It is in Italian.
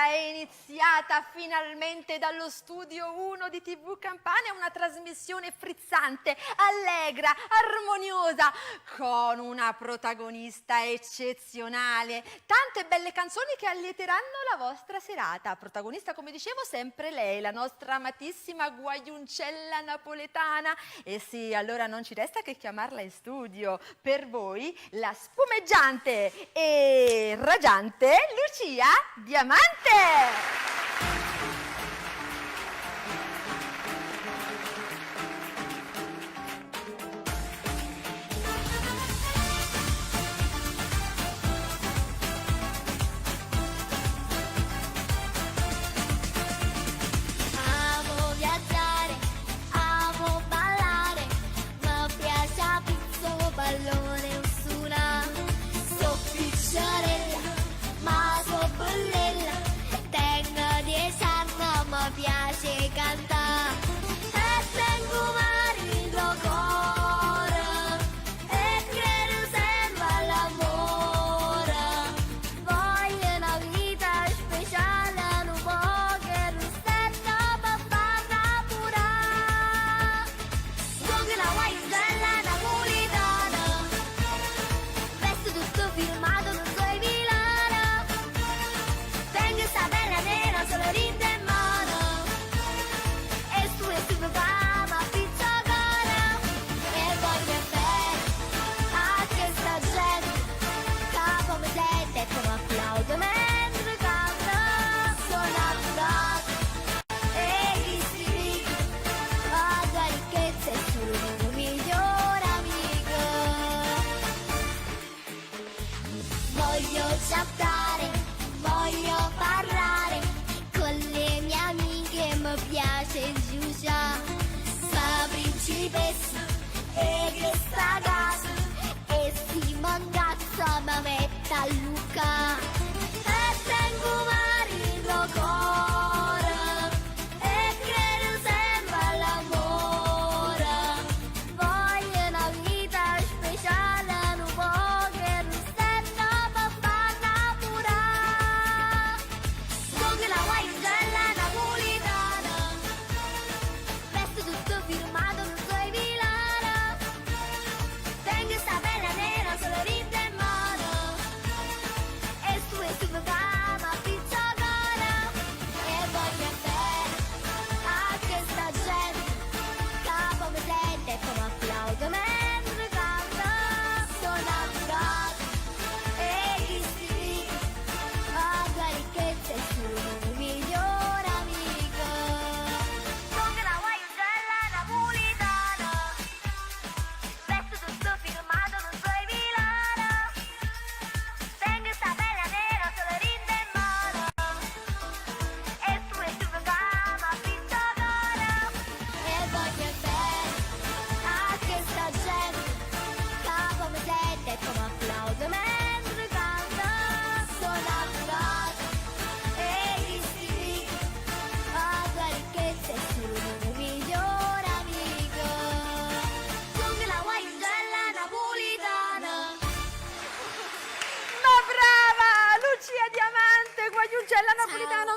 Allora è iniziata finalmente dallo studio 1 di TV Campania una trasmissione frizzante, allegra, armoniosa, con una protagonista eccezionale. Tante belle canzoni che allieteranno la vostra serata. Protagonista, come dicevo, sempre lei, la nostra amatissima guaiuncella napoletana. E sì, allora non ci resta che chiamarla in studio. Per voi la spumeggiante e raggiante Lucia Diamante! Amo viaggiare, amo ballare, mi piace a pizzo, pallone, ussuna. So picciarella, ma so bellella, tengo 10 anni, mi piace cantare. E tengo marito cuore, e credo sempre all'amore. Voglio una vita speciale, non poche rustetta per farla pura. Con la guaiuncella napoletana, vesto tutto firmato, non so i vilana. Tengo sta bella nera, solo rinde in mano. E su papà, pizza cara. E voglio bene a questa gente, capo mi sente e come applaudo mentre canta. Sono avvocato e gli scrivi a tua ricchezza e solo il mio migliore amico. Voglio chattare, voglio parlare con le mie amiche, mi piace Giugia, sa principessa e che sta a casa e si mangazza mi mette a Luca. E tengo marito cuore e credo sempre all'amore. Voglio una vita speciale, non poche rustetta per farla pura. Con la guaiuncella napoletana, vesto tutto firmato, non so i vilana. Tengo sta bella nera, solo rinde in mano. E su papà, ma pizza cara. E voglio bene a questa gente, capo mi sente e come applaudo mentre canta. Sono avvocato e gli scrivi a tua ricchezza e solo il mio migliore amico. Con la guaiuncella napoletana, vesto tutto firmato, non so i vilana. Tengo sta bella nera, solo rinde in mano. E su papà, ma pizza cara. E voglio bene a questa gente, capo mi sente e come applaudo mentre canta. Sono avvocato e gli scrivi a tua ricchezza e solo il mio migliore amico. Con la guaiuncella napoletana. Ma brava! Lucia Diamante, guaiuncella napoletana,